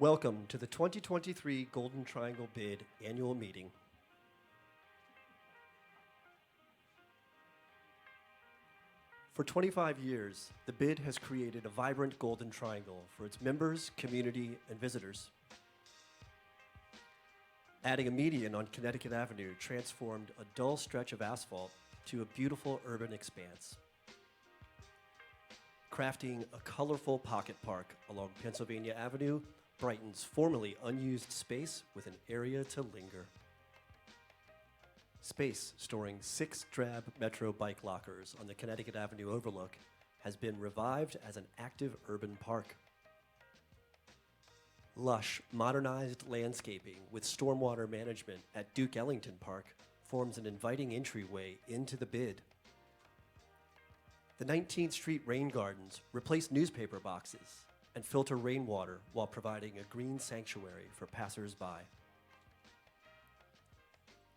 Welcome to the 2023 Golden Triangle Bid Annual Meeting. For 25 years, the Bid has created a vibrant Golden Triangle for its members, community, and visitors. Adding a median on Connecticut Avenue transformed a dull stretch of asphalt to a beautiful urban expanse. Crafting a colorful pocket park along Pennsylvania Avenue brightens formerly unused space with an area to linger. Space storing 6 drab Metro bike lockers on the Connecticut Avenue overlook has been revived as an active urban park. Lush, modernized landscaping with stormwater management at Duke Ellington Park forms an inviting entryway into the Bid. The 19th Street Rain Gardens replace newspaper boxes and filter rainwater while providing a green sanctuary for passers-by.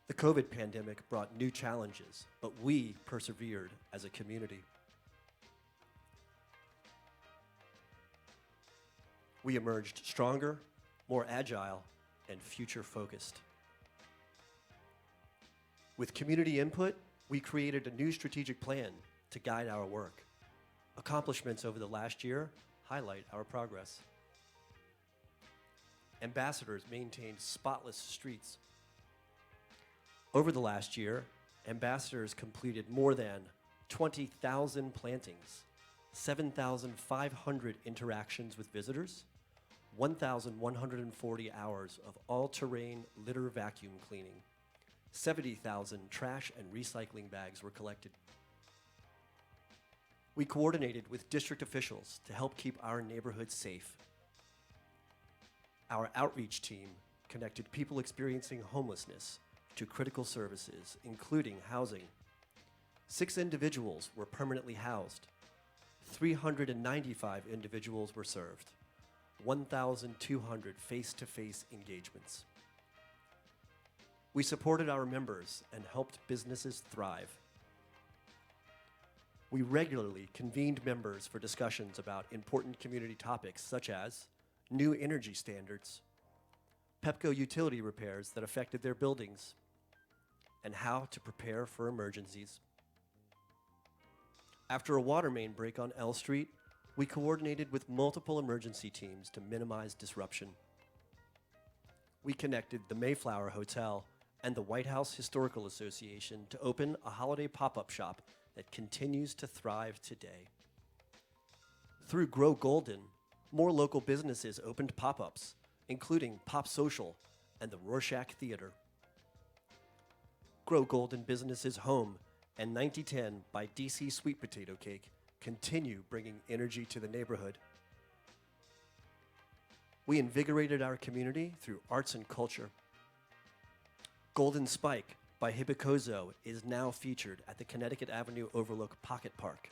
The COVID pandemic brought new challenges, but we persevered as a community. We emerged stronger, more agile, and future-focused. With community input, we created a new strategic plan to guide our work. Accomplishments over the last year highlight our progress. Ambassadors maintained spotless streets. Over the last year, ambassadors completed more than 20,000 plantings, 7,500 interactions with visitors, 1,140 hours of all-terrain litter vacuum cleaning, 70,000 trash and recycling bags were collected. We coordinated with district officials to help keep our neighborhoods safe. Our outreach team connected people experiencing homelessness to critical services, including housing. 6 individuals were permanently housed. 395 individuals were served. 1,200 face-to-face engagements. We supported our members and helped businesses thrive. We regularly convened members for discussions about important community topics such as new energy standards, Pepco utility repairs that affected their buildings, and how to prepare for emergencies. After a water main break on L Street, we coordinated with multiple emergency teams to minimize disruption. We connected the Mayflower Hotel and the White House Historical Association to open a holiday pop-up shop that continues to thrive today. Through Grow Golden, more local businesses opened pop-ups, including Pop Social and the Rorschach Theater. Grow Golden Businesses Home and 9010 by DC Sweet Potato Cake continue bringing energy to the neighborhood. We invigorated our community through arts and culture. Golden Spike by Hibikozo is now featured at the Connecticut Avenue Overlook Pocket Park.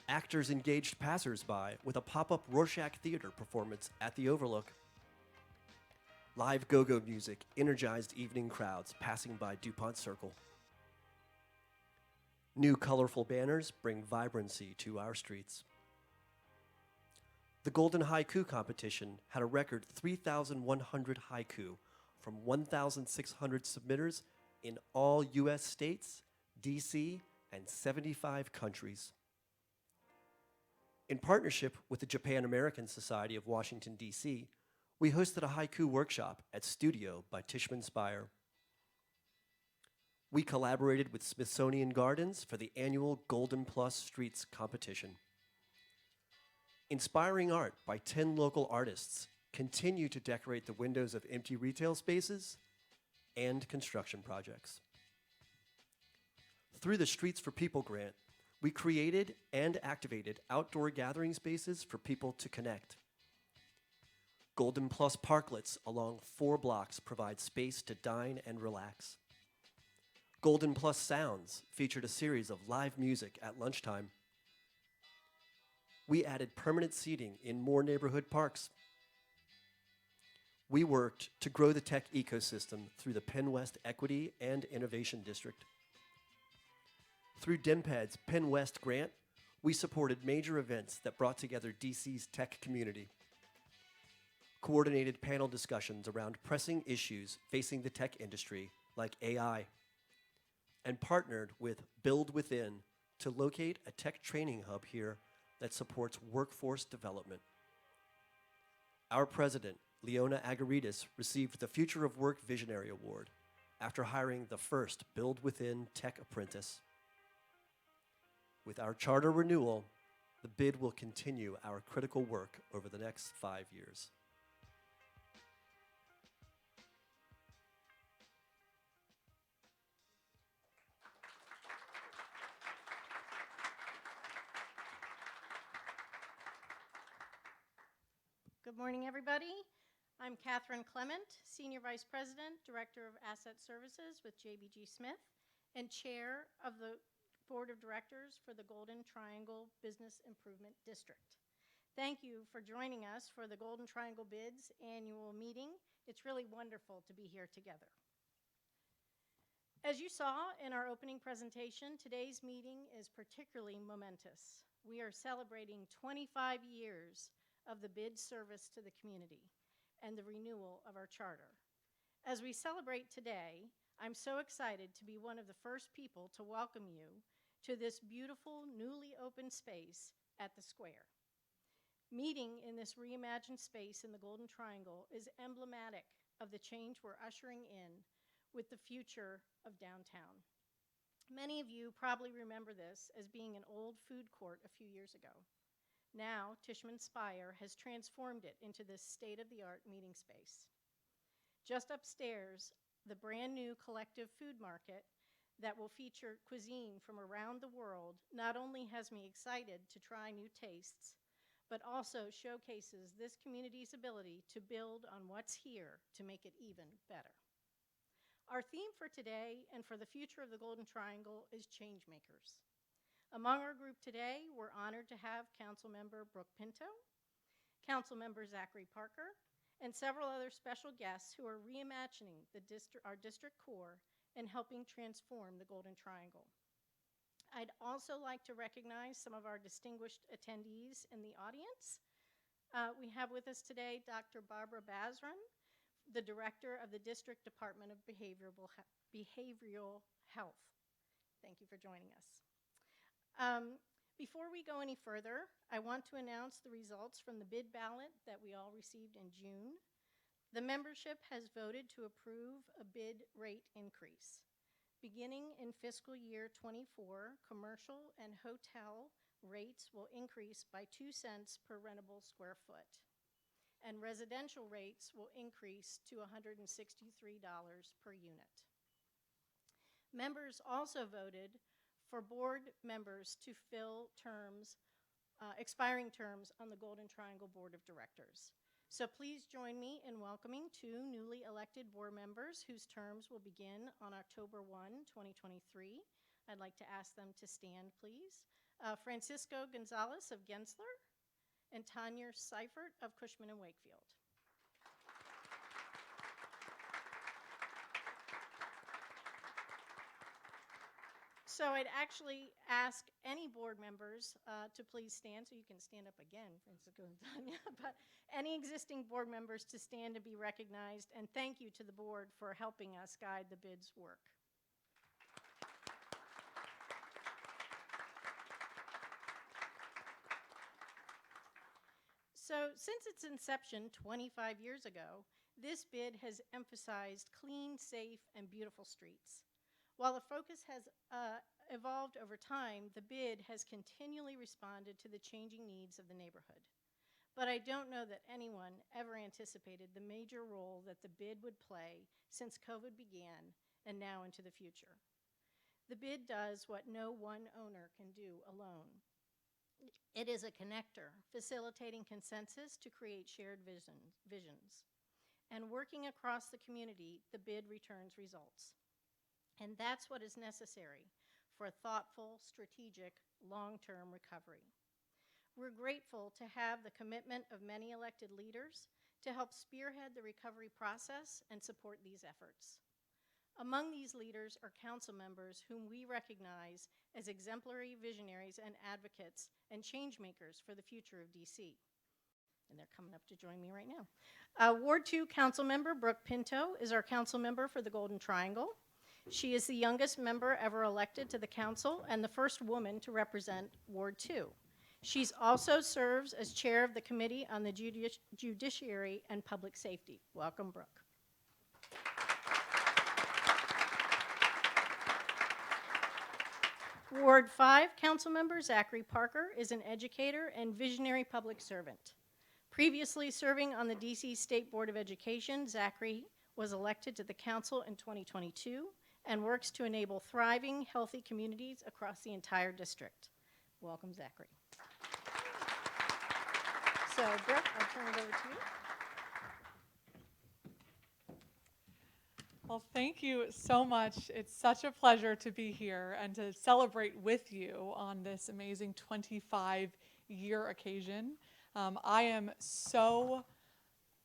Actors engaged passers-by with a pop-up Rorschach Theater performance at the Overlook. Live go-go music energized evening crowds passing by DuPont Circle. New colorful banners bring vibrancy to our streets. The Golden Haiku Competition had a record 3,100 haiku from 1,600 submitters in all U.S. states, D.C., and 75 countries. In partnership with the Japan American Society of Washington, D.C., we hosted a haiku workshop at Studio by Tishman Speyer. We collaborated with Smithsonian Gardens for the annual Golden Plus Streets competition. Inspiring art by 10 local artists continue to decorate the windows of empty retail spaces and construction projects. Through the Streets for People grant, we created and activated outdoor gathering spaces for people to connect. Golden Plus parklets along 4 blocks provide space to dine and relax. Golden Plus Sounds featured a series of live music at lunchtime. We added permanent seating in more neighborhood parks. We worked to grow the tech ecosystem through the Penn West Equity and Innovation District. Through DEMPED's Penn West grant, we supported major events that brought together DC's tech community. coordinated panel discussions around pressing issues facing the tech industry like AI, and partnered with Build Within to locate a tech training hub here that supports workforce development. Our president, Leona Agaritis, received the Future of Work Visionary Award after hiring the first Build Within tech apprentice. With our charter renewal, the bid will continue our critical work over the next 5 years. Good morning, everybody. I'm Catherine Clement, Senior Vice President, Director of Asset Services with JBG Smith, and Chair of the Board of Directors for the Golden Triangle Business Improvement District. Thank you for joining us for the Golden Triangle Bids annual meeting. It's really wonderful to be here together. As you saw in our opening presentation, today's meeting is particularly momentous. We are celebrating 25 years of the bid service to the community and the renewal of our charter. As we celebrate today, I'm so excited to be one of the first people to welcome you to this beautiful, newly opened space at the Square. Meeting in this reimagined space in the Golden Triangle is emblematic of the change we're ushering in with the future of downtown. Many of you probably remember this as being an old food court a few years ago. Now, Tishman Speyer has transformed it into this state-of-the-art meeting space. Just upstairs, the brand new collective food market that will feature cuisine from around the world not only has me excited to try new tastes, but also showcases this community's ability to build on what's here to make it even better. Our theme for today and for the future of the Golden Triangle is changemakers. Among our group today, we're honored to have Councilmember Brooke Pinto, Councilmember Zachary Parker, and several other special guests who are reimagining our district core and helping transform the Golden Triangle. I'd also like to recognize some of our distinguished attendees in the audience. We have with us today Dr. Barbara Bazran, the Director of the District Department of Behavioral Health. Thank you for joining us. Before we go any further, I want to announce the results from the bid ballot that we all received in June. The membership has voted to approve a bid rate increase. Beginning in fiscal year 24, commercial and hotel rates will increase by 2 cents per rentable square foot, and residential rates will increase to $163 per unit. Members also voted for board members to fill terms, expiring terms on the Golden Triangle Board of Directors. So please join me in welcoming 2 newly elected board members whose terms will begin on October 1, 2023. I'd like to ask them to stand, please. Francisco Gonzalez of Gensler and Tanya Seifert of Cushman & Wakefield. So I'd actually ask any board members to please stand, so you can stand up again, Francisco and Tanya, but any existing board members to stand to be recognized, and thank you to the board for helping us guide the bid's work. So since its inception 25 years ago, this bid has emphasized clean, safe, and beautiful streets. While the focus has evolved over time, the bid has continually responded to the changing needs of the neighborhood. But I don't know that anyone ever anticipated the major role that the bid would play since COVID began and now into the future. The bid does what no one owner can do alone. It is a connector, facilitating consensus to create shared visions. And working across the community, the bid returns results. And that's what is necessary for a thoughtful, strategic, long-term recovery. We're grateful to have the commitment of many elected leaders to help spearhead the recovery process and support these efforts. Among these leaders are council members whom we recognize as exemplary visionaries and advocates and change makers for the future of DC. and they're coming up to join me right now. Ward 2 Council Member Brooke Pinto is our council member for the Golden Triangle. She is the youngest member ever elected to the council and the first woman to represent Ward 2. She's also serves as chair of the Committee on the Judiciary and Public Safety. Welcome, Brooke. Ward 5 Councilmember Zachary Parker is an educator and visionary public servant. Previously serving on the DC State Board of Education, Zachary was elected to the council in 2022 and works to enable thriving, healthy communities across the entire district. Welcome, Zachary. So, Brooke, I'll turn it over to you. Well, thank you so much. It's such a pleasure to be here and to celebrate with you on this amazing 25-year occasion. I am so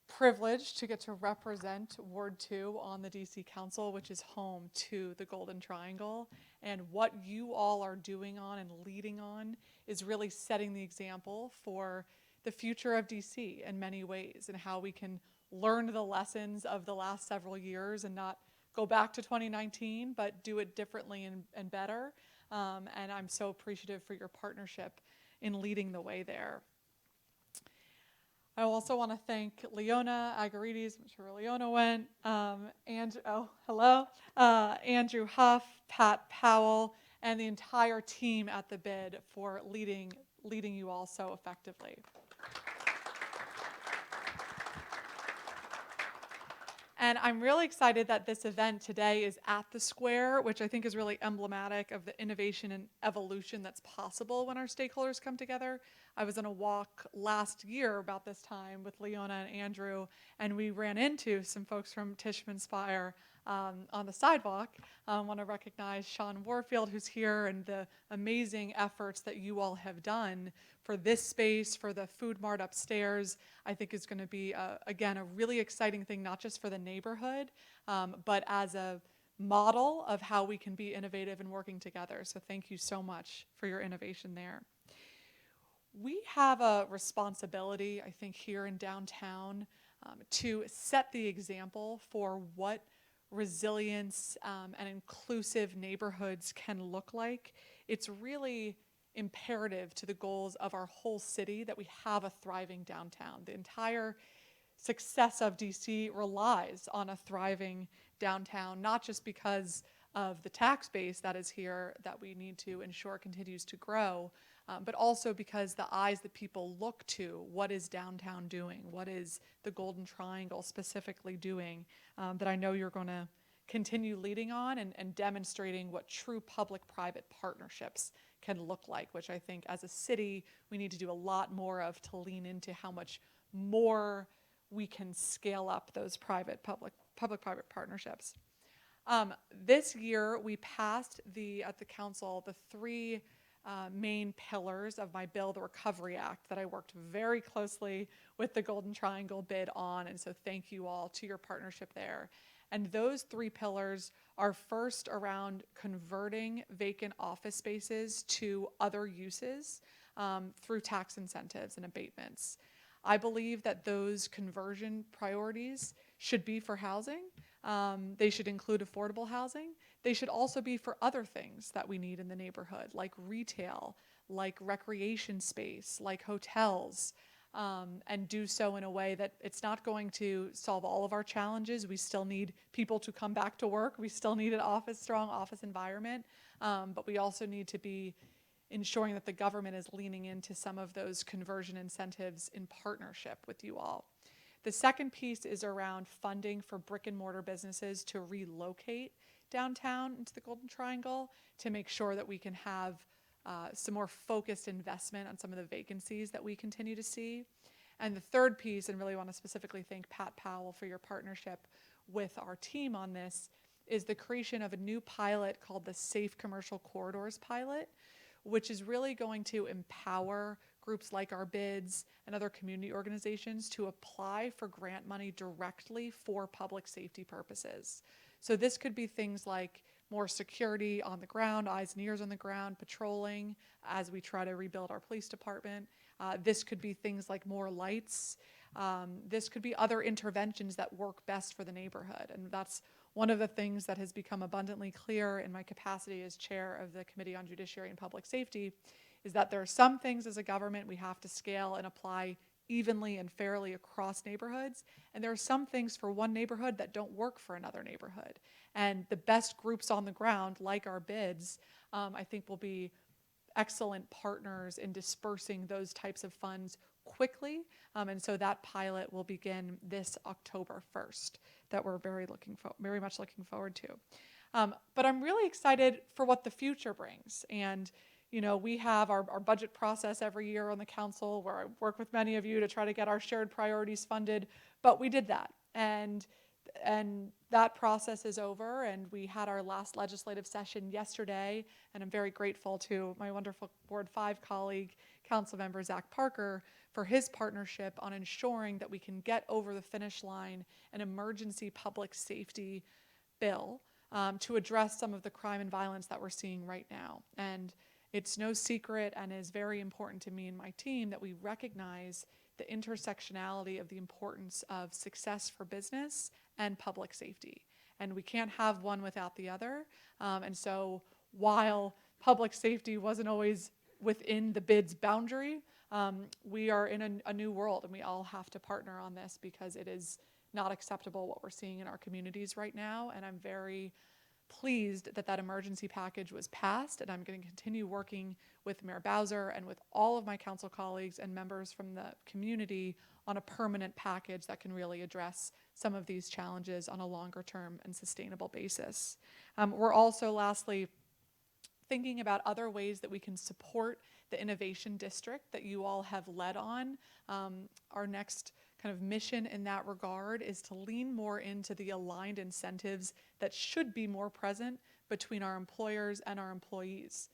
privileged to get to represent Ward 2 on the DC Council, which is home to the Golden Triangle. And what you all are doing on and leading on is really setting the example for the future of DC in many ways, and how we can learn the lessons of the last several years and not go back to 2019, but do it differently and better. And I'm so appreciative for your partnership in leading the way there. I also want to thank Leona Agarides, I'm sure Leona went, Andrew Huff, Pat Powell, and the entire team at the bid for leading you all so effectively. And I'm really excited that this event today is at the Square, which I think is really emblematic of the innovation and evolution that's possible when our stakeholders come together. I was on a walk last year about this time with Leona and Andrew, and we ran into some folks from Tishman Spire on the sidewalk. I want to recognize Sean Warfield, who's here, and the amazing efforts that you all have done for this space, for the food mart upstairs. I think is going to be, again, a really exciting thing, not just for the neighborhood, but as a model of how we can be innovative and working together. So thank you so much for your innovation there. We have a responsibility, I think, here in downtown to set the example for what resilience and inclusive neighborhoods can look like. It's really imperative to the goals of our whole city that we have a thriving downtown. The entire success of DC relies on a thriving downtown, not just because of the tax base that is here that we need to ensure continues to grow, but also because the eyes that people look to, what is downtown doing? What is the Golden Triangle specifically doing that I know you're going to continue leading on and demonstrating what true public-private partnerships can look like, which I think as a city we need to do a lot more of to lean into how much more we can scale up those public-private partnerships. This year we passed at the council the three main pillars of my bill, the Recovery Act, that I worked very closely with the Golden Triangle bid on, and so thank you all to your partnership there. And those three pillars are first around converting vacant office spaces to other uses through tax incentives and abatements. I believe that those conversion priorities should be for housing. They should include affordable housing. They should also be for other things that we need in the neighborhood, like retail, like recreation space, like hotels, and do so in a way that it's not going to solve all of our challenges. We still need people to come back to work. We still need an strong office environment, but we also need to be ensuring that the government is leaning into some of those conversion incentives in partnership with you all. The second piece is around funding for brick and mortar businesses to relocate downtown into the Golden Triangle to make sure that we can have some more focused investment on some of the vacancies that we continue to see. And the third piece, and really want to specifically thank Pat Powell for your partnership with our team on this, is the creation of a new pilot called the Safe Commercial Corridors Pilot, which is really going to empower groups like our bids and other community organizations to apply for grant money directly for public safety purposes. So this could be things like more security on the ground, eyes and ears on the ground, patrolling as we try to rebuild our police department. This could be things like more lights. This could be other interventions that work best for the neighborhood. And that's one of the things that has become abundantly clear in my capacity as chair of the Committee on Judiciary and Public Safety, is that there are some things as a government we have to scale and apply evenly and fairly across neighborhoods. And there are some things for one neighborhood that don't work for another neighborhood. And the best groups on the ground, like our bids, I think will be excellent partners in dispersing those types of funds quickly. And so that pilot will begin this October 1st that we're very much looking forward to. But I'm really excited for what the future brings. And we have our budget process every year on the council where I work with many of you to try to get our shared priorities funded, but we did that. And that process is over, and we had our last legislative session yesterday, and I'm very grateful to my wonderful Ward 5 colleague, Councilmember Zach Parker, for his partnership on ensuring that we can get over the finish line an emergency public safety bill to address some of the crime and violence that we're seeing right now. And it's no secret, and is very important to me and my team, that we recognize the intersectionality of the importance of success for business and public safety. And we can't have one without the other. And so while public safety wasn't always within the bid's boundary, we are in a new world, and we all have to partner on this because it is not acceptable what we're seeing in our communities right now. And I'm very pleased that emergency package was passed, and I'm going to continue working with Mayor Bowser and with all of my council colleagues and members from the community on a permanent package that can really address some of these challenges on a longer term and sustainable basis. We're also, lastly, thinking about other ways that we can support the innovation district that you all have led on. Our next kind of mission in that regard is to lean more into the aligned incentives that should be more present between our employers and our employees.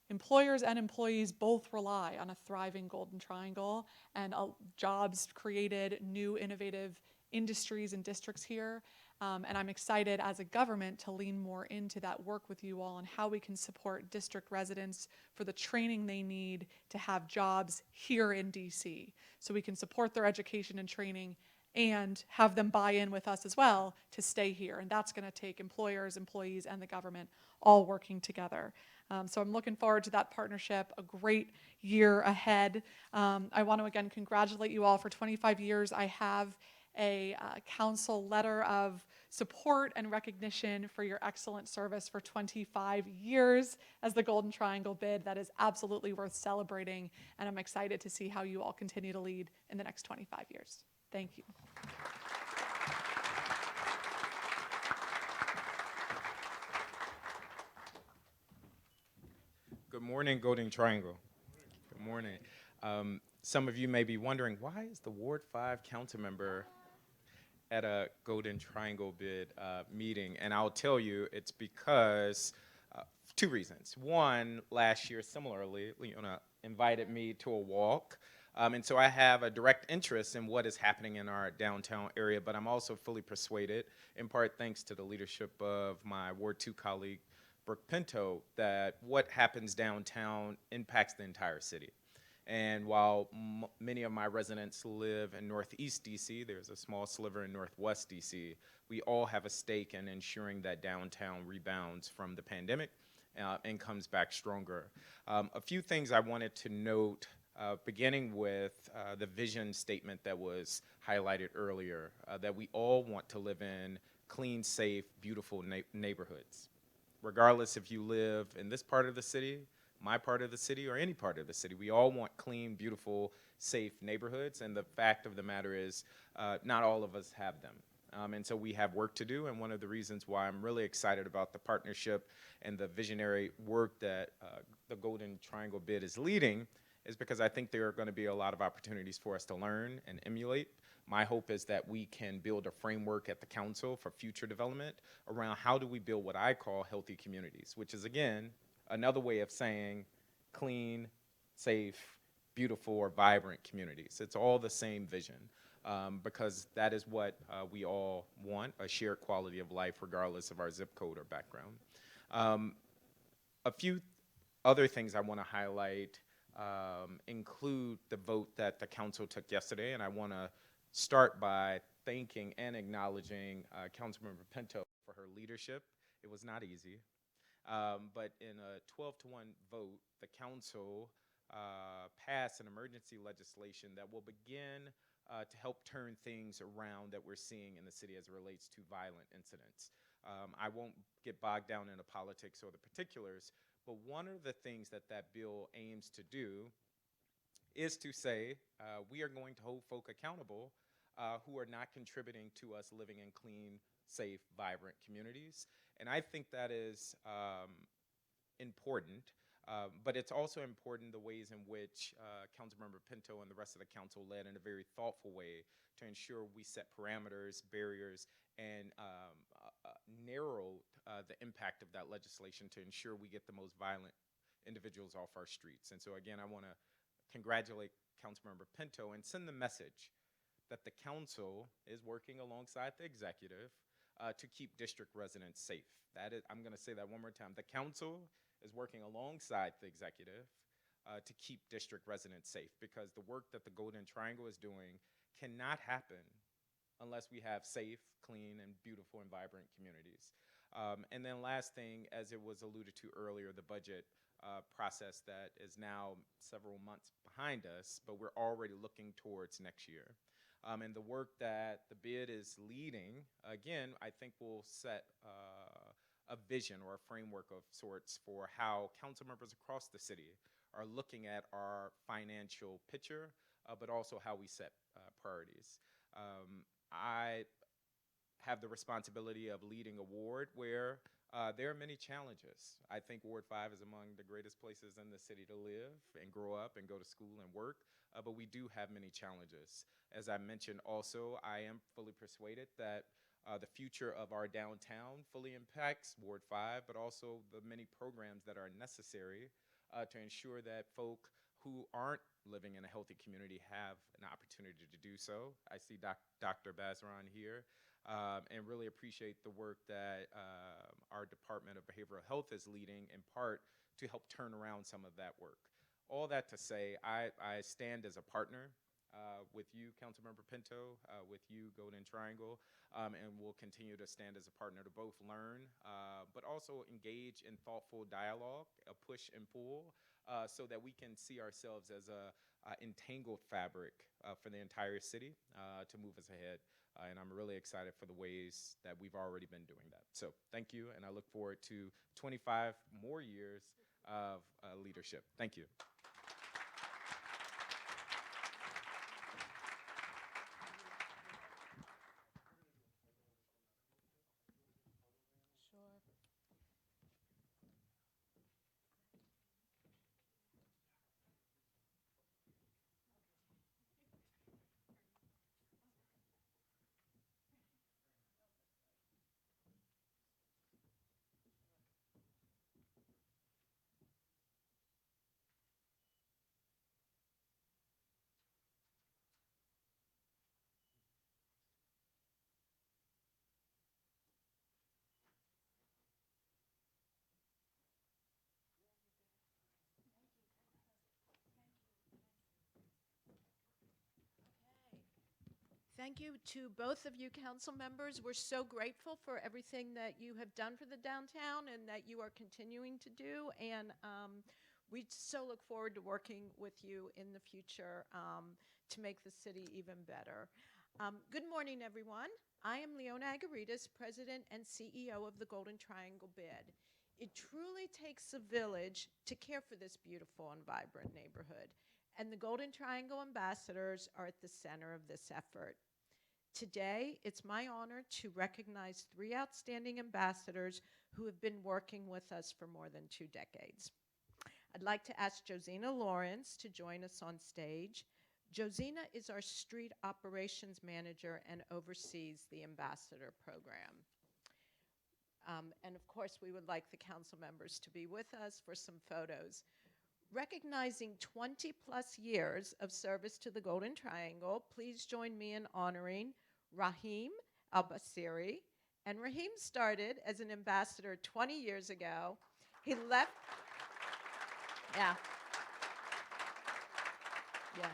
Employers and employees both rely on a thriving Golden Triangle and jobs created, new innovative industries and districts here. And I'm excited as a government to lean more into that work with you all on how we can support district residents for the training they need to have jobs here in DC. So we can support their education and training and have them buy in with us as well to stay here. And that's going to take employers, employees, and the government all working together. So I'm looking forward to that partnership, a great year ahead. I want to again congratulate you all for 25 years. I have a council letter of support and recognition for your excellent service for 25 years as the Golden Triangle bid. That is absolutely worth celebrating, and I'm excited to see how you all continue to lead in the next 25 years. Thank you. Good morning, Golden Triangle. Good morning. Some of you may be wondering, why is the Ward 5 council member at a Golden Triangle bid meeting? And I'll tell you, it's because two reasons. One, last year, similarly, Leona invited me to a walk. And so I have a direct interest in what is happening in our downtown area, but I'm also fully persuaded, in part thanks to the leadership of my Ward 2 colleague, Brooke Pinto, that what happens downtown impacts the entire city. And while many of my residents live in Northeast DC, there's a small sliver in Northwest DC, we all have a stake in ensuring that downtown rebounds from the pandemic and comes back stronger. A few things I wanted to note, beginning with the vision statement that was highlighted earlier, that we all want to live in clean, safe, beautiful neighborhoods. Regardless if you live in this part of the city, my part of the city, or any part of the city, we all want clean, beautiful, safe neighborhoods. And the fact of the matter is, not all of us have them. And so we have work to do. And one of the reasons why I'm really excited about the partnership and the visionary work that the Golden Triangle bid is leading is because I think there are going to be a lot of opportunities for us to learn and emulate. My hope is that we can build a framework at the council for future development around how do we build what I call healthy communities, which is, again, another way of saying clean, safe, beautiful, or vibrant communities. It's all the same vision because that is what we all want, a shared quality of life regardless of our zip code or background. A few other things I want to highlight include the vote that the council took yesterday, and I want to start by thanking and acknowledging Councilmember Pinto for her leadership. It was not easy, but in a 12-1 vote, the council passed an emergency legislation that will begin to help turn things around that we're seeing in the city as it relates to violent incidents. I won't get bogged down into politics or the particulars, but one of the things that that bill aims to do is to say we are going to hold folk accountable who are not contributing to us living in clean, safe, vibrant communities. And I think that is important, but it's also important the ways in which Councilmember Pinto and the rest of the council led in a very thoughtful way to ensure we set parameters, barriers, and narrow the impact of that legislation to ensure we get the most violent individuals off our streets. And so again, I want to congratulate Councilmember Pinto and send the message that the council is working alongside the executive to keep district residents safe. That is, I'm going to say that one more time. The council is working alongside the executive to keep district residents safe, because the work that the Golden Triangle is doing cannot happen unless we have safe, clean, and beautiful and vibrant communities. And then last thing, as it was alluded to earlier, the budget process that is now several months behind us, but we're already looking towards next year. And the work that the bid is leading, again, I think will set a vision or a framework of sorts for how council members across the city are looking at our financial picture, but also how we set priorities. I have the responsibility of leading a ward where there are many challenges. I think Ward 5 is among the greatest places in the city to live and grow up and go to school and work, but we do have many challenges. As I mentioned also, I am fully persuaded that the future of our downtown fully impacts Ward 5, but also the many programs that are necessary to ensure that folk who aren't living in a healthy community have an opportunity to do so. I see Dr. Bazran here, and really appreciate the work that our Department of Behavioral Health is leading, in part to help turn around some of that work. All that to say, I stand as a partner with you, Councilmember Pinto, with you, Golden Triangle, and we'll continue to stand as a partner to both learn, but also engage in thoughtful dialogue, a push and pull, so that we can see ourselves as a entangled fabric for the entire city to move us ahead. And I'm really excited for the ways that we've already been doing that. So thank you, and I look forward to 25 more years of leadership. Thank you. Thank you to both of you council members. We're so grateful for everything that you have done for the downtown and that you are continuing to do. And we so look forward to working with you in the future to make the city even better. Good morning, everyone. I am Leona Agaritas, President and CEO of the Golden Triangle Bid. It truly takes a village to care for this beautiful and vibrant neighborhood, and the Golden Triangle Ambassadors are at the center of this effort. Today, it's my honor to recognize 3 outstanding ambassadors who have been working with us for more than 2 decades. I'd like to ask Josina Lawrence to join us on stage. Josina is our street operations manager and oversees the ambassador program. And of course, we would like the council members to be with us for some photos. Recognizing 20+ years of service to the Golden Triangle, please join me in honoring Rahim Al-Basiri. And Rahim started as an ambassador 20 years ago. He left, yeah. Yeah.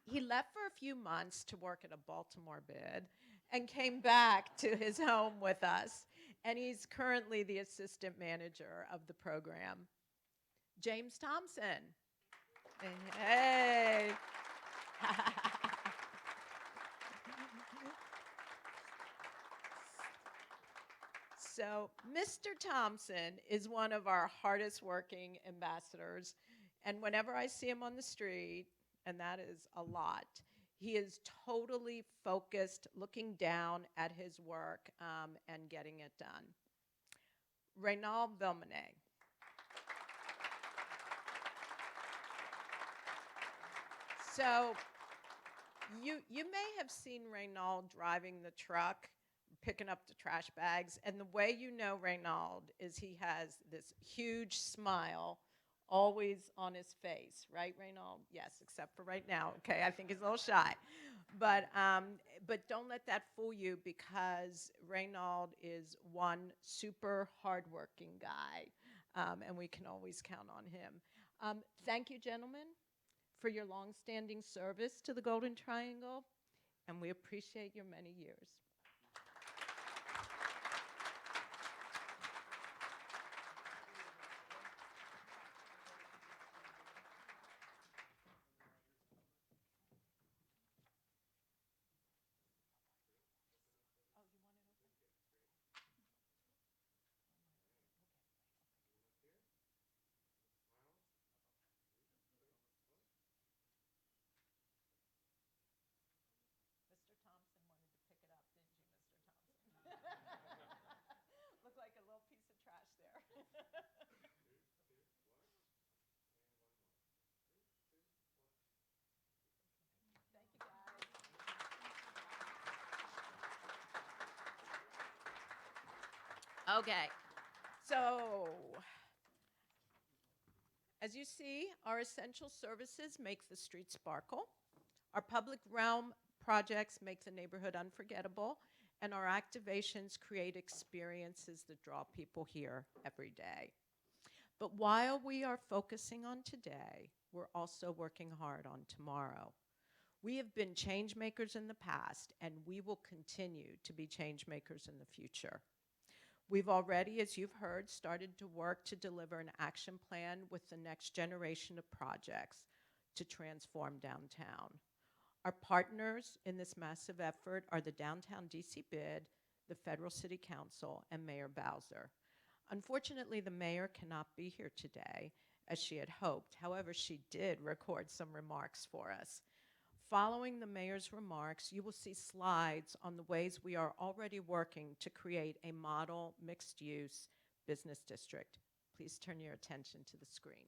He left for a few months to work at a Baltimore bid and came back to his home with us. And he's currently the assistant manager of the program. James Thompson. Hey. So, Mr. Thompson is one of our hardest working ambassadors. And whenever I see him on the street, and that is a lot, he is totally focused, looking down at his work and getting it done. Reynald Vilmonet. So, you may have seen Reynald driving the truck, picking up the trash bags, and the way you know Reynald is he has this huge smile always on his face, right, Reynald? Yes, except for right now. Okay, I think he's a little shy, but don't let that fool you, because Reynald is one super hardworking guy, and we can always count on him. Thank you, gentlemen, for your long-standing service to the Golden Triangle, and we appreciate your many years. Mr. Thompson wanted to pick it up, didn't you, Mr. Thompson? Looked like a little piece of trash there. Thank you, guys. Okay, so as you see, our essential services make the street sparkle. Our public realm projects make the neighborhood unforgettable, and our activations create experiences that draw people here every day. But while we are focusing on today, we're also working hard on tomorrow. We have been change makers in the past, and we will continue to be change makers in the future. We've already, as you've heard, started to work to deliver an action plan with the next generation of projects to transform downtown. Our partners in this massive effort are the Downtown DC Bid, the Federal City Council, and Mayor Bowser. Unfortunately, the mayor cannot be here today, as she had hoped. However, she did record some remarks for us. Following the mayor's remarks, you will see slides on the ways we are already working to create a model mixed-use business district. Please turn your attention to the screen.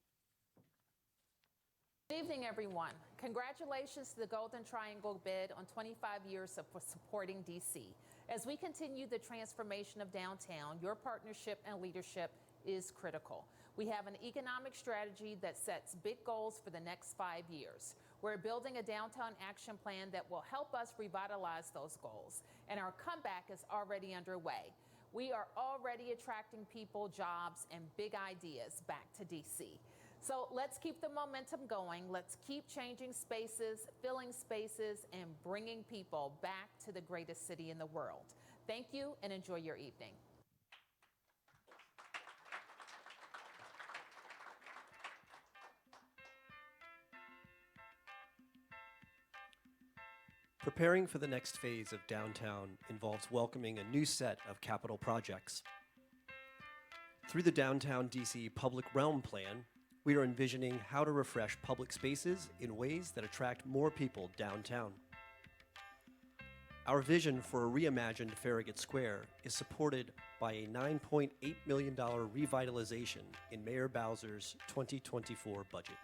Good evening, everyone. Congratulations to the Golden Triangle bid on 25 years of supporting DC. As we continue the transformation of downtown, your partnership and leadership is critical. We have an economic strategy that sets big goals for the next 5 years. We're building a downtown action plan that will help us revitalize those goals, and our comeback is already underway. We are already attracting people, jobs, and big ideas back to DC. So let's keep the momentum going. Let's keep changing spaces, filling spaces, and bringing people back to the greatest city in the world. Thank you, and enjoy your evening. Preparing for the next phase of downtown involves welcoming a new set of capital projects. Through the Downtown DC Public Realm Plan, we are envisioning how to refresh public spaces in ways that attract more people downtown. Our vision for a reimagined Farragut Square is supported by a $9.8 million revitalization in Mayor Bowser's 2024 budget.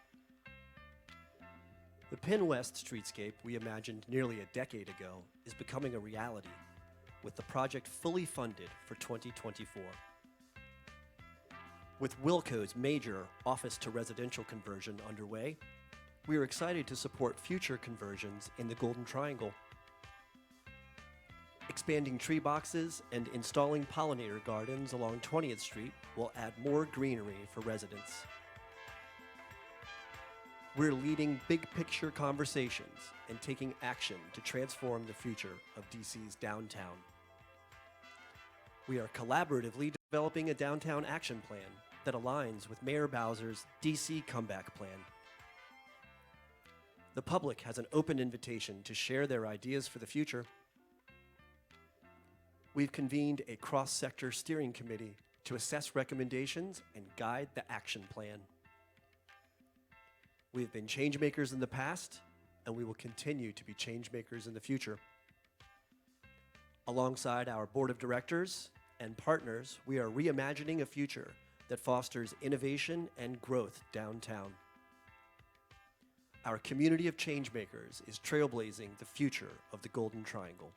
The Penn West streetscape we imagined nearly a decade ago is becoming a reality, with the project fully funded for 2024. With Wilco's major office-to-residential conversion underway, we are excited to support future conversions in the Golden Triangle. Expanding tree boxes and installing pollinator gardens along 20th Street will add more greenery for residents. We're leading big picture conversations and taking action to transform the future of DC's downtown. We are collaboratively developing a downtown action plan that aligns with Mayor Bowser's DC Comeback Plan. The public has an open invitation to share their ideas for the future. We've convened a cross-sector steering committee to assess recommendations and guide the action plan. We have been changemakers in the past, and we will continue to be changemakers in the future. Alongside our board of directors and partners, we are reimagining a future that fosters innovation and growth downtown. Our community of changemakers is trailblazing the future of the Golden Triangle.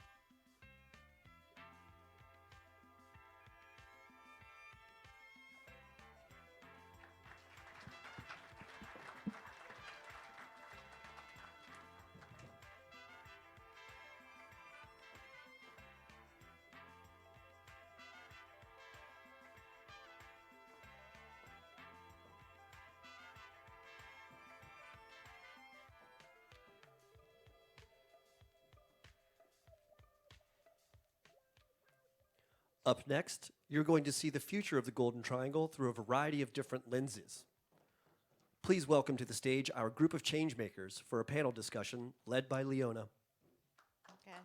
Up next, you're going to see the future of the Golden Triangle through a variety of different lenses. Please welcome to the stage our group of changemakers for a panel discussion led by Leona. Okay.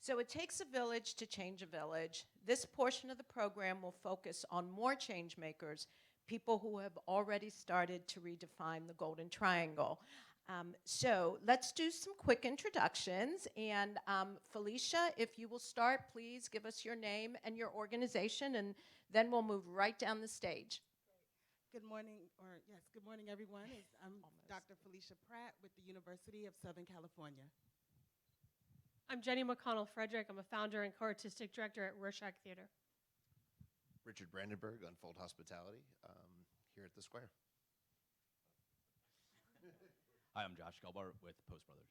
So it takes a village to change a village. This portion of the program will focus on more change makers, people who have already started to redefine the Golden Triangle. So let's do some quick introductions. And Felicia, if you will start, please give us your name and your organization, and then we'll move right down the stage. Good morning, good morning, everyone. I'm Dr. Felicia Pratt with the University of Southern California. I'm Jenny McConnell Frederick. I'm a founder and co-artistic director at Rorschach Theater. Richard Brandenburg, Unfold Hospitality, here at the Square. Hi, I'm Josh Gelbar with Post Brothers.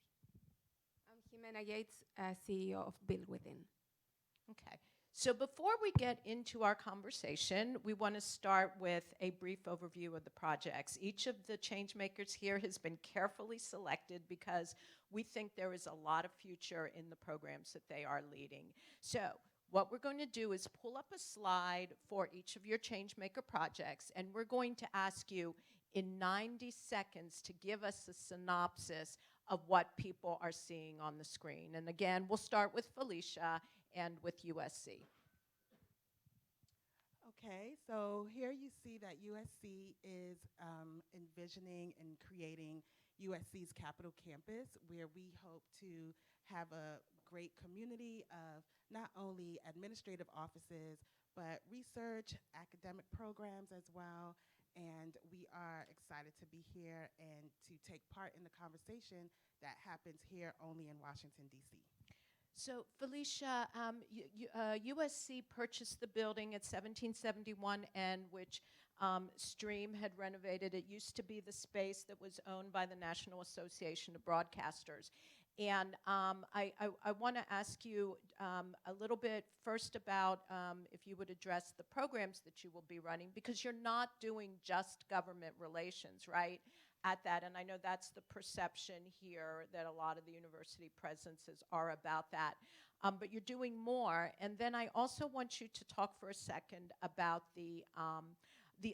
I'm Jimena Yates, CEO of Build Within. Okay. So before we get into our conversation, we want to start with a brief overview of the projects. Each of the change makers here has been carefully selected because we think there is a lot of future in the programs that they are leading. So what we're going to do is pull up a slide for each of your change maker projects, and we're going to ask you in 90 seconds to give us a synopsis of what people are seeing on the screen. And again, we'll start with Felicia and with USC. Okay, so here you see that USC is envisioning and creating USC's Capital Campus, where we hope to have a great community of not only administrative offices, but research, academic programs as well. And we are excited to be here and to take part in the conversation that happens here only in Washington, D.C. So Felicia, USC purchased the building at 1771 N, which Stream had renovated. It used to be the space that was owned by the National Association of Broadcasters. And I want to ask you a little bit first about if you would address the programs that you will be running, because you're not doing just government relations, right, at that. And I know that's the perception here, that a lot of the university presences are about that. But you're doing more. And then I also want you to talk for a second about the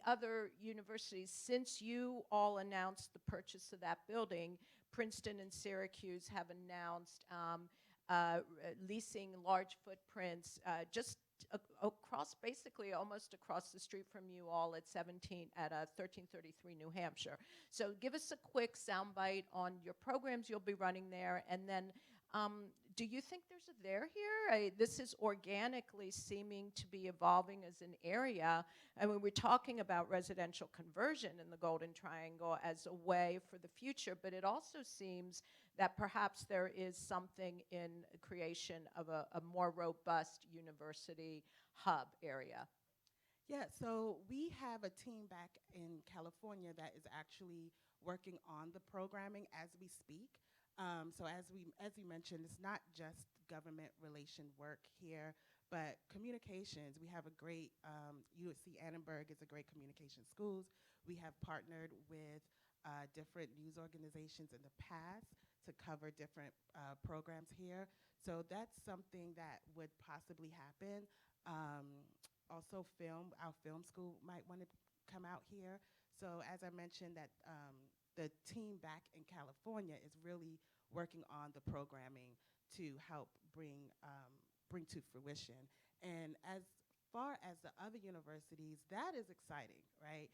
other universities. Since you all announced the purchase of that building, Princeton and Syracuse have announced leasing large footprints just across, basically almost across the street from you all at 1333 New Hampshire. So give us a quick soundbite on your programs you'll be running there, and then do you think there's a there here? This is organically seeming to be evolving as an area. I mean, we're talking about residential conversion in the Golden Triangle as a way for the future, but it also seems that perhaps there is something in creation of a more robust university hub area. Yeah, so we have a team back in California that is actually working on the programming as we speak. So as you mentioned, it's not just government relation work here, but communications. We have a great USC Annenberg is a great communication schools. We have partnered with different news organizations in the past to cover different programs here. So that's something that would possibly happen. Also our film school might want to come out here. So as I mentioned that the team back in California is really working on the programming to help bring to fruition. And as far as the other universities, that is exciting, right?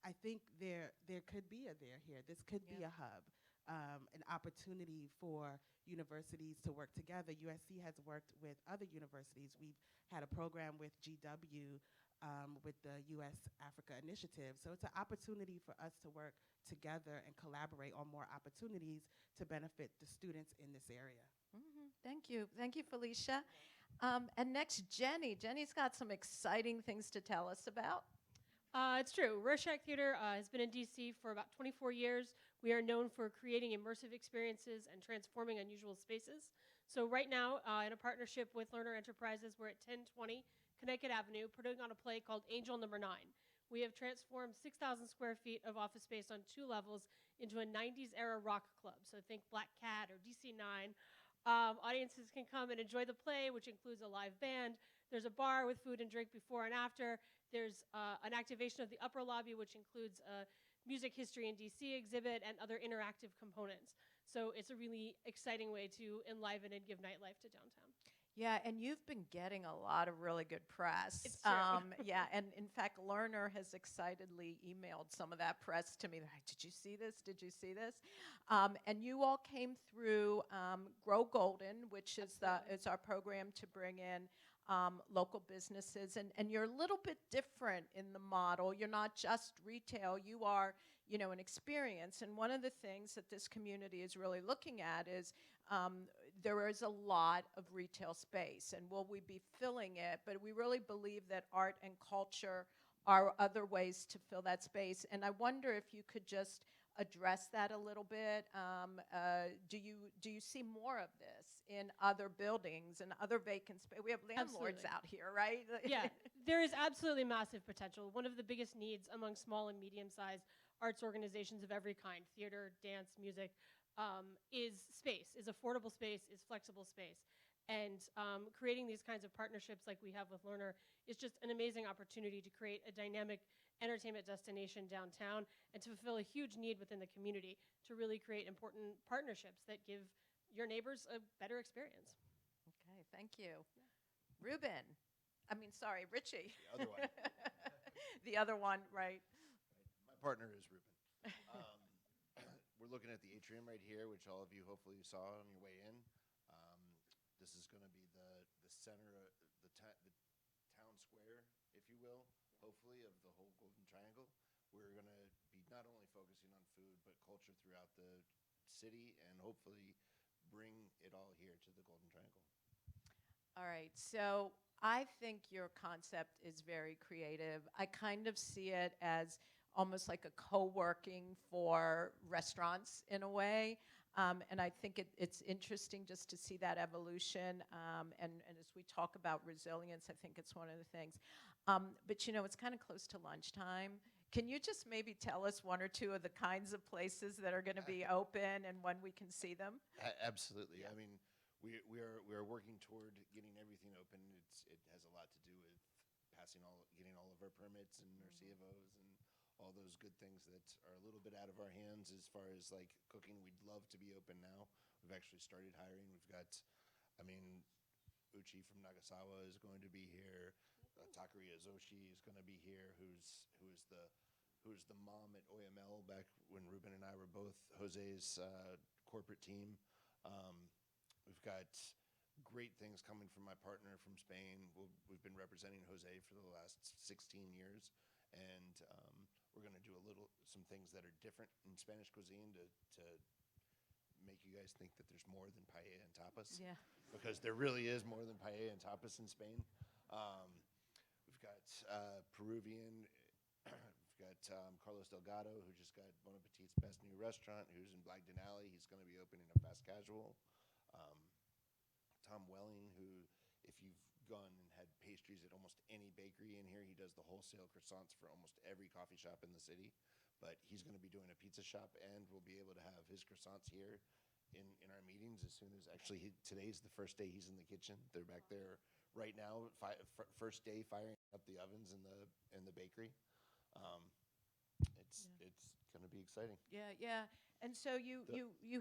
I think there could be a there here. This could be a hub, an opportunity for universities to work together. USC has worked with other universities. We've had a program with GW with the U.S. Africa Initiative. So it's an opportunity for us to work together and collaborate on more opportunities to benefit the students in this area. Thank you. Thank you, Felicia. And next, Jenny. Jenny's got some exciting things to tell us about. It's true. Rorschach Theater has been in DC for about 24 years. We are known for creating immersive experiences and transforming unusual spaces. So right now, in a partnership with Lerner Enterprises, we're at 1020 Connecticut Avenue, putting on a play called Angel Number 9. We have transformed 6,000 square feet of office space on 2 levels into a 90s era rock club. So think Black Cat or DC9. Audiences can come and enjoy the play, which includes a live band. There's a bar with food and drink before and after. There's an activation of the upper lobby, which includes a music history in DC exhibit and other interactive components. So it's a really exciting way to enliven and give nightlife to downtown. Yeah, and you've been getting a lot of really good press. It's true. Yeah, and in fact, Lerner has excitedly emailed some of that press to me. They're like, did you see this? Did you see this? And you all came through Grow Golden, which is it's our program to bring in local businesses. And you're a little bit different in the model. You're not just retail. You are, an experience. And one of the things that this community is really looking at is there is a lot of retail space, and will we be filling it? But we really believe that art and culture are other ways to fill that space. And I wonder if you could just address that a little bit. Do you see more of this in other buildings and other vacant space? We have landlords out here, right? Yeah, there is absolutely massive potential. One of the biggest needs among small and medium-sized arts organizations of every kind, theater, dance, music, is space, is affordable space, is flexible space. And creating these kinds of partnerships like we have with Lerner is just an amazing opportunity to create a dynamic entertainment destination downtown and to fulfill a huge need within the community to really create important partnerships that give your neighbors a better experience. Okay, thank you. Yeah. Richie. The other one. The other one, right. My partner is Ruben. We're looking at the atrium right here, which all of you hopefully saw on your way in. This is going to be the center, the town square, if you will, hopefully, of the whole Golden Triangle. We're going to be not only focusing on food, but culture throughout the city, and hopefully bring it all here to the Golden Triangle. All right, so I think your concept is very creative. I kind of see it as almost like a co-working for restaurants in a way. And I think it's interesting just to see that evolution. And as we talk about resilience, I think it's one of the things. But it's kind of close to lunchtime. Can you just maybe tell us one or two of the kinds of places that are going to be open and when we can see them? Absolutely. Yeah. I mean, we are working toward getting everything open. It has a lot to do with getting all of our permits and our CFOs and all those good things that are a little bit out of our hands as far as like cooking. We'd love to be open now. We've actually started hiring. We've got, Uchi from Nagasawa is going to be here. Takuya Zoshi is going to be here, who's the mom at OML back when Ruben and I were both Jose's corporate team. We've got great things coming from my partner from Spain. We've been representing Jose for the last 16 years, and we're going to do some things that are different in Spanish cuisine to make you guys think that there's more than paella and tapas. Yeah. Because there really is more than paella and tapas in Spain. got Peruvian. We've got Carlos Delgado, who just got Bon Appetit's best new restaurant, who's in Blagden Alley. He's going to be opening a fast casual. Tom Welling, who, if you've gone and had pastries at almost any bakery in here, he does the wholesale croissants for almost every coffee shop in the city. But he's going to be doing a pizza shop, and we'll be able to have his croissants here in our meetings as soon as, actually, today's the first day he's in the kitchen. They're back there right now, first day firing up the ovens in the bakery. It's going to be exciting. Yeah, yeah. And so you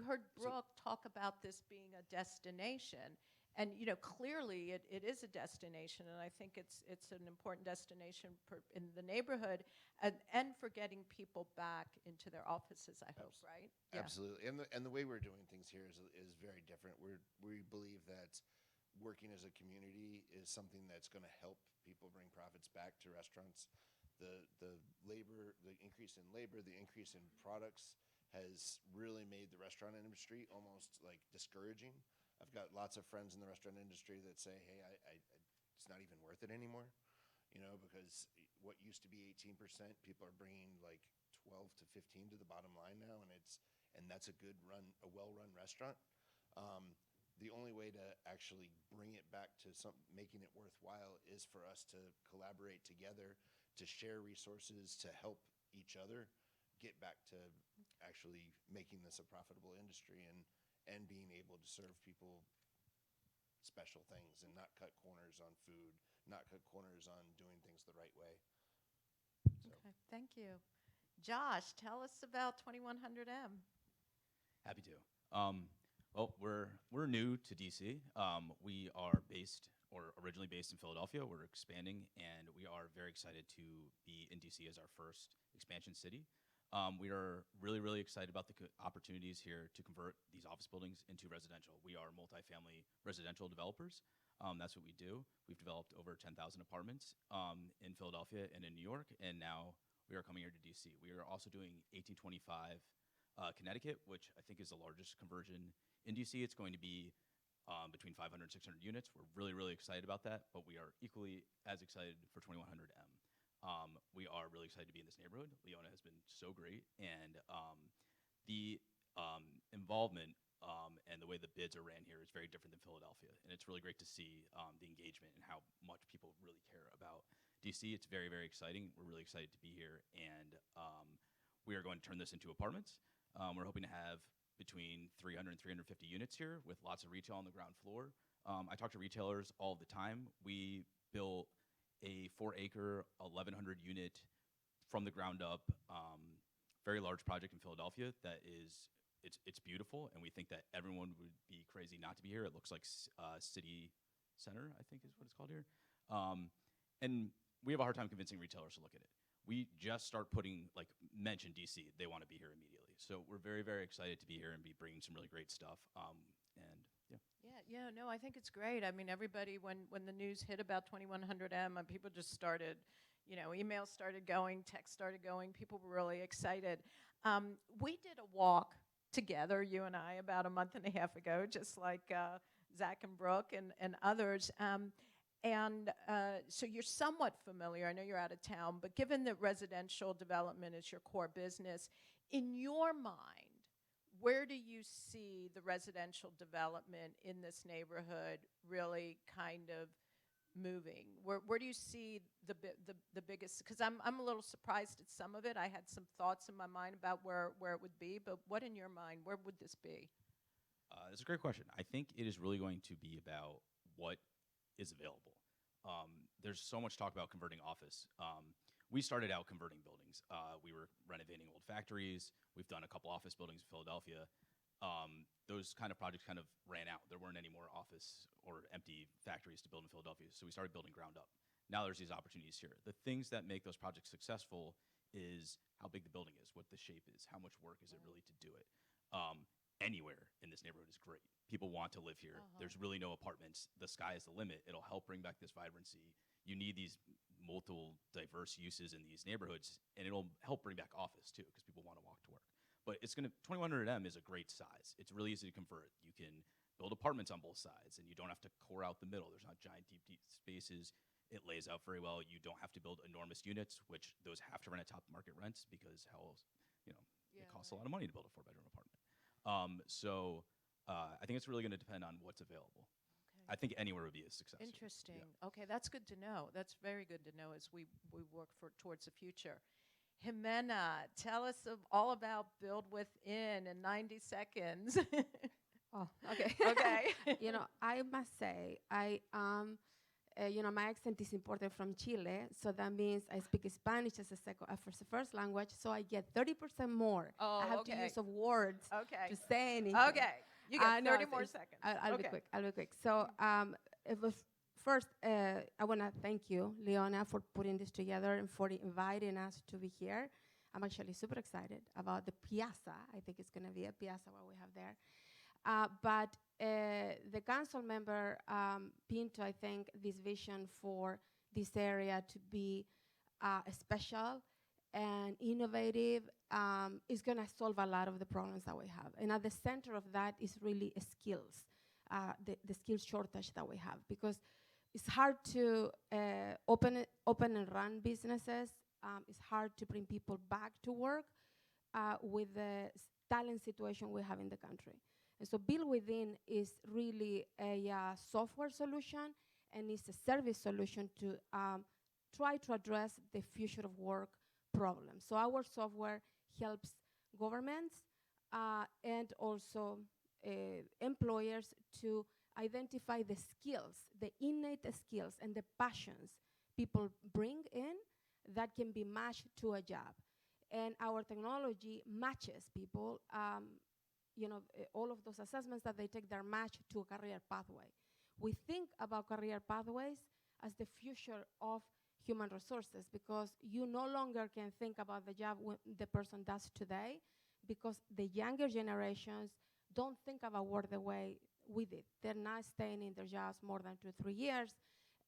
heard Brooke talk about this being a destination. And, you know, clearly it is a destination, and I think it's an important destination in the neighborhood and for getting people back into their offices, I hope, right? Yeah. Absolutely. And the way we're doing things here is very different. We believe that working as a community is something that's going to help people bring profits back to restaurants. The labor, the increase in labor, the increase in products has really made the restaurant industry almost like discouraging. I've got lots of friends in the restaurant industry that say, hey, it's not even worth it anymore, you know, because what used to be 18%, people are bringing like 12 to 15 to the bottom line now, and that's a well-run restaurant. The only way to actually bring it back to making it worthwhile is for us to collaborate together, to share resources, to help each other get back to actually making this a profitable industry and being able to serve people special things and not cut corners on food, not cut corners on doing things the right way. So. Okay, thank you. Josh, tell us about 2100M. Happy to. Well, we're new to DC. We are originally based in Philadelphia. We're expanding, and we are very excited to be in DC as our first expansion city. We are really, really excited about the opportunities here to convert these office buildings into residential. We are multifamily residential developers. That's what we do. We've developed over 10,000 apartments in Philadelphia and in New York, and now we are coming here to DC. We are also doing 1825 Connecticut, which I think is the largest conversion in DC. It's going to be between 500 and 600 units. We're really, really excited about that, but we are equally as excited for 2100M. We are really excited to be in this neighborhood. Leona has been so great, and the involvement and the way the bids are ran here is very different than Philadelphia, and it's really great to see the engagement and how much people really care about DC. It's very, very exciting. We're really excited to be here, and we are going to turn this into apartments. We're hoping to have between 300 and 350 units here with lots of retail on the ground floor. I talk to retailers all the time. We built a 4-acre, 1,100 unit from the ground up, very large project in Philadelphia that it's beautiful, and we think that everyone would be crazy not to be here. It looks like City Center, I think is what it's called here. And we have a hard time convincing retailers to look at it. We just start mention DC, they want to be here immediately. So we're very, very excited to be here and be bringing some really great stuff. Yeah, no, I think it's great. I mean, everybody, when the news hit about 2100M, people just started, you know, emails started going, texts started going. People were really excited. We did a walk together, you and I, about a month and a half ago, just like Zach and Brooke and others. So you're somewhat familiar. I know you're out of town, but given that residential development is your core business, in your mind, where do you see the residential development in this neighborhood really kind of moving? Where do you see the biggest? Because I'm a little surprised at some of it. I had some thoughts in my mind about where it would be, but what in your mind, where would this be? That's a great question. I think it is really going to be about what is available. There's so much talk about converting office. We started out converting buildings. We were renovating old factories. We've done a couple office buildings in Philadelphia. Those kind of projects kind of ran out. There weren't any more office or empty factories to build in Philadelphia, so we started building ground up. Now there's these opportunities here. The things that make those projects successful is how big the building is, what the shape is, how much work is it really to do it. Anywhere in this neighborhood is great. People want to live here. There's really no apartments. The sky is the limit. It'll help bring back this vibrancy. You need these multiple diverse uses in these neighborhoods, and it'll help bring back office too, because people want to walk to work. But 2100M is a great size. It's really easy to convert. You can build apartments on both sides, and you don't have to core out the middle. There's not giant deep spaces. it lays out very well. You don't have to build enormous units, which those have to run at top market rents because it costs a lot of money to build a 4-bedroom apartment. I think it's really going to depend on what's available. I think anywhere would be a success. Interesting. Yeah. Okay, that's good to know. That's very good to know as we work towards the future. Jimena, tell us all about Build Within in 90 seconds. Oh, okay. Okay. I must say, my accent is imported from Chile, so that means I speak Spanish as a first language, so I get 30% more. Oh, I have to use of words to say anything. Okay. You get 30 more seconds. I'll be quick. I'll be quick. So, first, I want to thank you, Leona, for putting this together and for inviting us to be here. I'm actually super excited about the piazza. I think it's going to be a piazza what we have there. But the council member, Pinto, I think this vision for this area to be special and innovative is going to solve a lot of the problems that we have. And at the center of that is really skills, the skills shortage that we have. Because it's hard to open and run businesses. It's hard to bring people back to work with the talent situation we have in the country. And so Build Within is really a software solution, and it's a service solution to try to address the future of work problem. So our software helps governments and also employers to identify the skills, the innate skills and the passions people bring in that can be matched to a job. And our technology matches people, all of those assessments that they take, they're matched to a career pathway. We think about career pathways as the future of human resources because you no longer can think about the job the person does today because the younger generations don't think about work the way we did. They're not staying in their jobs more than 2-3 years,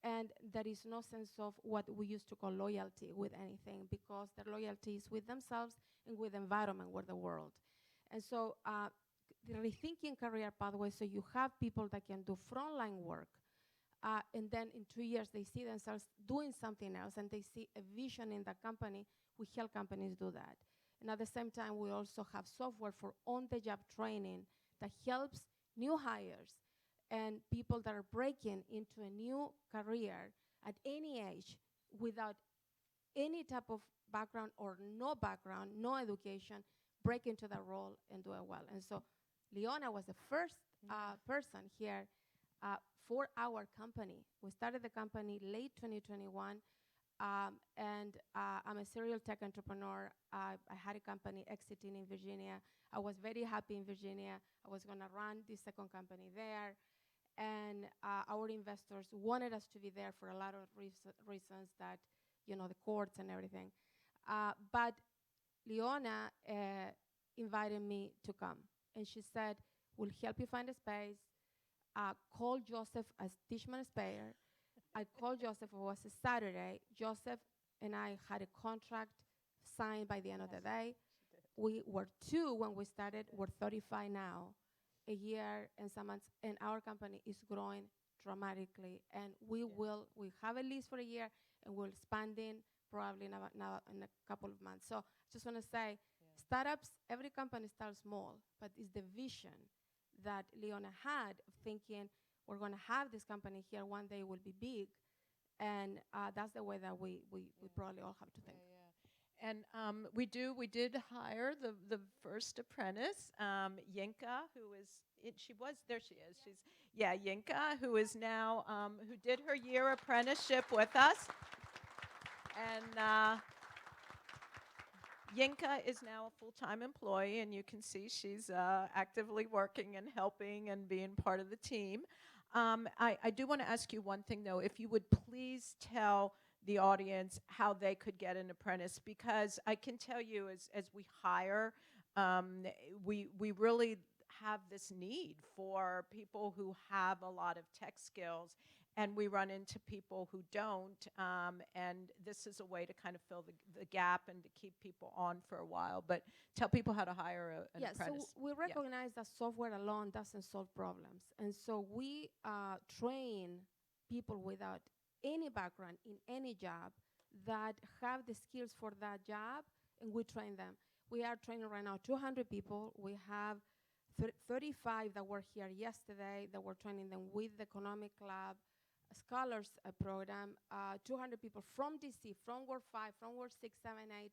and there is no sense of what we used to call loyalty with anything because their loyalty is with themselves and with the environment, with the world. And so rethinking career pathways so you have people that can do frontline work and then in 2 years they see themselves doing something else and they see a vision in the company. We help companies do that. And at the same time, we also have software for on-the-job training that helps new hires and people that are breaking into a new career at any age without any type of background or no background, no education, break into that role and do it well. And so Leona was the first person here for our company. We started the company late 2021, and I'm a serial tech entrepreneur. I had a company exiting in Virginia. I was very happy in Virginia. I was going to run the second company there. And our investors wanted us to be there for a lot of reasons that, the courts and everything. But Leona invited me to come. And she said, we'll help you find a space. Call Joseph as Tishman Speyer. I called Joseph. It was a Saturday. Joseph and I had a contract signed by the end of the day. We were 2 when we started. We're 35 now, a year and some months. And our company is growing dramatically. And we have a lease for a year, and we're expanding probably now in a couple of months. So I just want to say, startups, every company starts small, but it's the vision that Leona had of thinking we're going to have this company here one day will be big, and that's the way that we probably all have to think. And we did hire the first apprentice, Yinka, who is there she is. Yinka, who is now who did her year apprenticeship with us, and Yinka is now a full-time employee, and you can see she's actively working and helping and being part of the team. I do want to ask you one thing, though. If you would please tell the audience how they could get an apprentice, because I can tell you as we hire, we really have this need for people who have a lot of tech skills, and we run into people who don't, and this is a way to kind of fill the gap and to keep people on for a while. But tell people how to hire an apprentice. So we recognize that software alone doesn't solve problems. And so we train people without any background in any job that have the skills for that job, and we train them. We are training right now 200 people. We have 35 that were here yesterday that we're training them with the Economic Club Scholars program. 200 people from DC, from Ward 5, from Ward 6, 7, 8,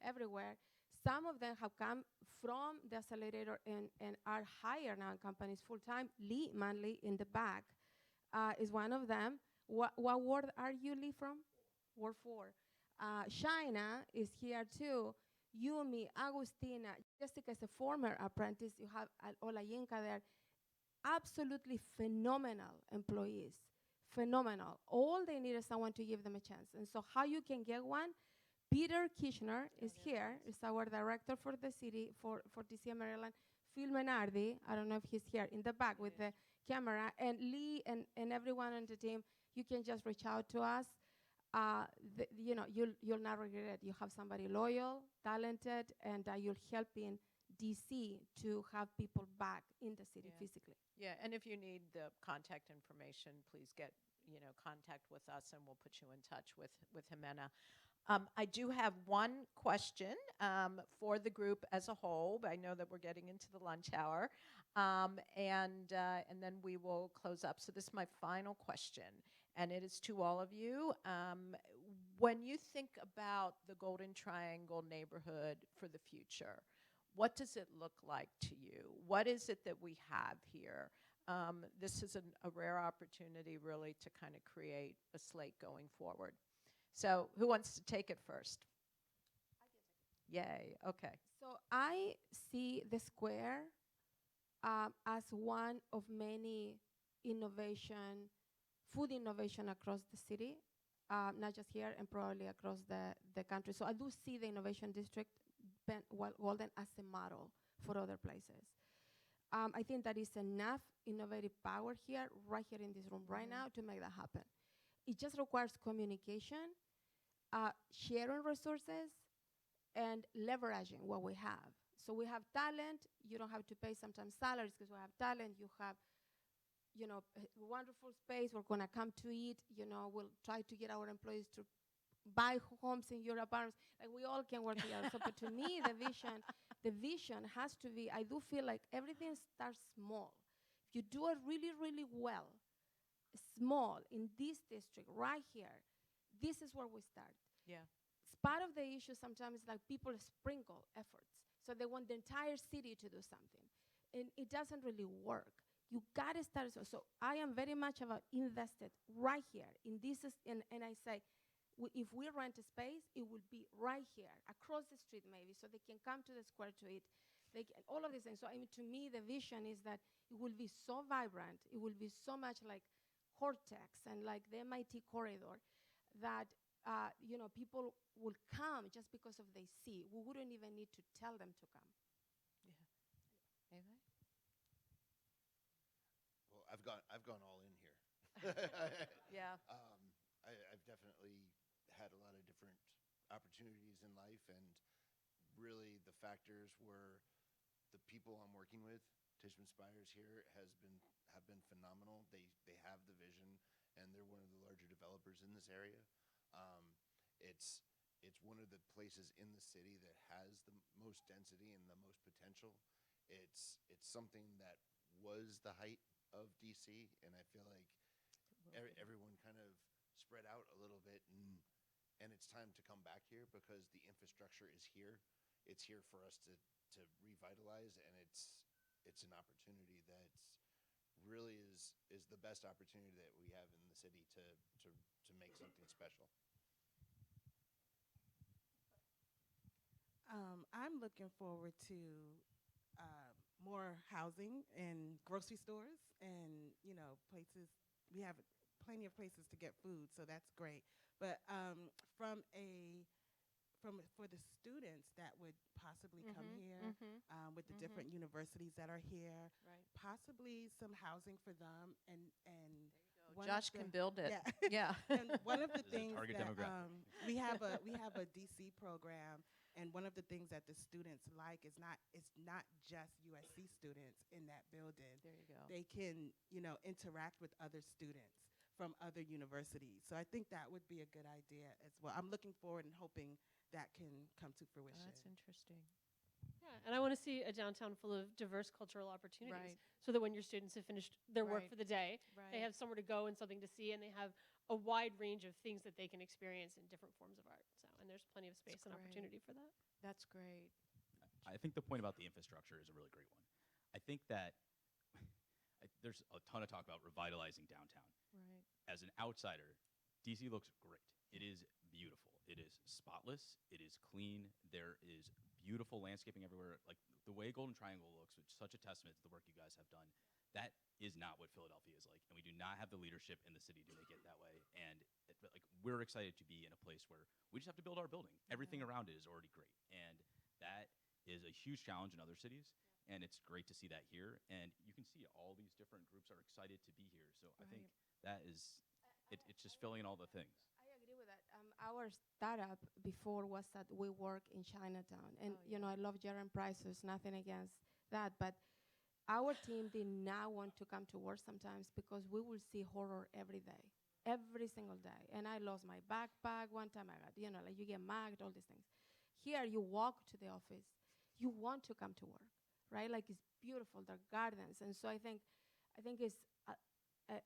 everywhere. Some of them have come from the accelerator and are hired now in companies full-time. Lee Manley in the back is one of them. What ward are you, Lee, from? Ward 4. Shaina is here too. Yumi, Agustina, Jessica is a former apprentice. You have Olayinka there. Absolutely phenomenal employees. Phenomenal. All they need is someone to give them a chance. And so how you can get one, Peter Kishner is here, is our director for the city, for DC and Maryland. Phil Menardi, I don't know if he's here in the back with the camera, and Lee and everyone on the team, you can just reach out to us. You'll not regret it. You have somebody loyal, talented, and you'll help in DC to have people back in the city physically. Yeah, and if you need the contact information, please get contact with us, and we'll put you in touch with Jimena. I do have one question for the group as a whole, but I know that we're getting into the lunch hour, and then we will close up. So this is my final question, and it is to all of you. When you think about the Golden Triangle neighborhood for the future, what does it look like to you? What is it that we have here? This is a rare opportunity, really, to kind of create a slate going forward. So who wants to take it first? Yay, okay. So I see the square as one of many food innovation across the city, not just here and probably across the country. So I do see the innovation district Golden as a model for other places. I think that is enough innovative power here, right here in this room right now, to make that happen. It just requires communication, sharing resources, and leveraging what we have. So we have talent. You don't have to pay sometimes salaries because we have talent. You have, a wonderful space. We're going to come to eat. We'll try to get our employees to buy homes in your apartments. Like, we all can work together. So, but to me, the vision has to be, I do feel like everything starts small. If you do it really, really well, small, in this district, right here, this is where we start. Yeah. Part of the issue sometimes is like people sprinkle efforts. So they want the entire city to do something. And it doesn't really work. You got to start. So I am very much about invested right here. And I say, if we rent a space, it will be right here, across the street maybe, so they can come to the square to eat. All of these things. So to me, the vision is that it will be so vibrant. It will be so much like Cortex and like the MIT corridor that people will come just because of they see. We wouldn't even need to tell them to come. Yeah. Ava? Well, I've gone all in here. Yeah. I've definitely had a lot of different opportunities in life, and really the factors were the people I'm working with. Tishman Spires here have been phenomenal. They have the vision, and they're one of the larger developers in this area. It's one of the places in the city that has the most density and the most potential. It's something that was the height of DC, and I feel like everyone kind of spread out a little bit, and it's time to come back here because the infrastructure is here. It's here for us to revitalize, and it's an opportunity that really is the best opportunity that we have in the city to make something special. I'm looking forward to more housing and grocery stores and places. We have plenty of places to get food, so that's great. But for the students that would possibly come here with the different universities that are here, Right. possibly some housing for them and Josh can build it. Yeah. And one of the This is a things target that demographic. we have a DC program, and one of the things that the students like is it's not just USC students in that building. There you go. They can interact with other students from other universities. So I think that would be a good idea as well. I'm looking forward and hoping that can come to fruition. That's interesting. Yeah, and I want to see a downtown full of diverse cultural opportunities, Right. so that when your students have finished their work Right. for the day, Right. they have somewhere to go and something to see, and they have a wide range of things that they can experience in different forms of art. So, and there's plenty of space and great. opportunity for that. That's great. I think the point about the infrastructure is a really great one. I think that there's a ton of talk about revitalizing downtown. Right. As an outsider, DC looks great. It is beautiful. It is spotless. It is clean. There is beautiful landscaping everywhere. Like the way Golden Triangle looks, which is such a testament to the work you guys have done. That is not what Philadelphia is like, and we do not have the leadership in the city to make it that way. And like we're excited to be in a place where we just have to build our building. Everything around it is already great, and that is a huge challenge in other cities. And it's great to see that here, and you can see all these different groups are excited to be here. So I think that is, it's just filling in all the things. I agree with that. Our startup before was that we work in Chinatown. And, you know, I love Jaron Price, so there's nothing against that. But our team did not want to come to work sometimes because we will see horror every day, every single day. And I lost my backpack. One time I got, you know, like you get mugged, all these things. Here, you walk to the office, you want to come to work, right? Like it's beautiful, there are gardens. And so I think it's,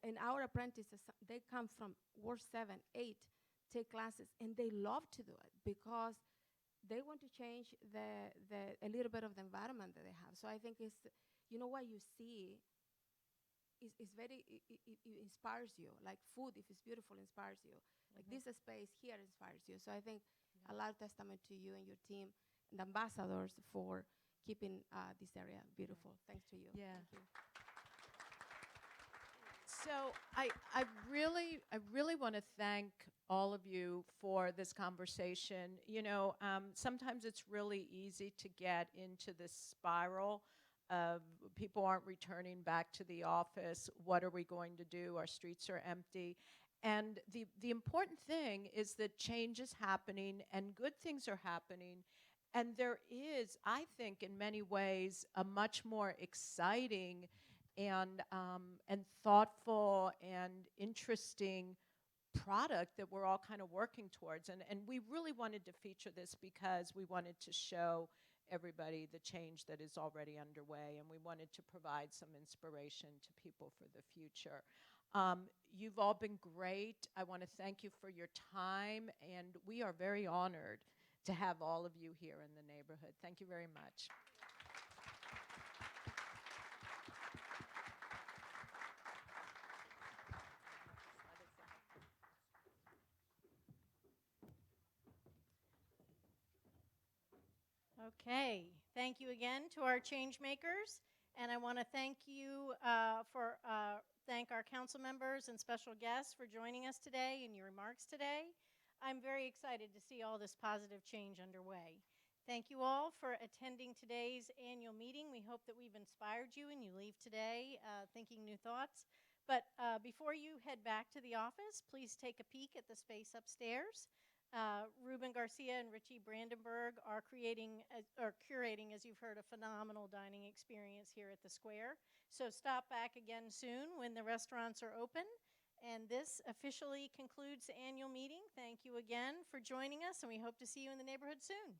and our apprentices, they come from Ward 7, 8, take classes, and they love to do it because they want to change a little bit of the environment that they have. So I think it's, you know, what you see is very, it inspires you. Like food, if it's beautiful, inspires you. Like this space here inspires you. So I think a lot of testament to you and your team and the ambassadors for keeping this area beautiful. Thanks to you. Yeah. Thank you. So I really want to thank all of you for this conversation. You know, sometimes it's really easy to get into this spiral of people aren't returning back to the office. What are we going to do? Our streets are empty. And the important thing is that change is happening and good things are happening. And there is, I think, in many ways, a much more exciting and thoughtful and interesting product that we're all kind of working towards. And we really wanted to feature this because we wanted to show everybody the change that is already underway, and we wanted to provide some inspiration to people for the future. You've all been great. I want to thank you for your time, and we are very honored to have all of you here in the neighborhood. Thank you very much. Okay, thank you again to our change makers, and I want to thank you thank our council members and special guests for joining us today and your remarks today. I'm very excited to see all this positive change underway. Thank you all for attending today's annual meeting. We hope that we've inspired you and you leave today thinking new thoughts. But before you head back to the office, please take a peek at the space upstairs. Ruben Garcia and Richie Brandenburg are curating, as you've heard, a phenomenal dining experience here at the Square. So stop back again soon when the restaurants are open. And this officially concludes the annual meeting. Thank you again for joining us, and we hope to see you in the neighborhood soon.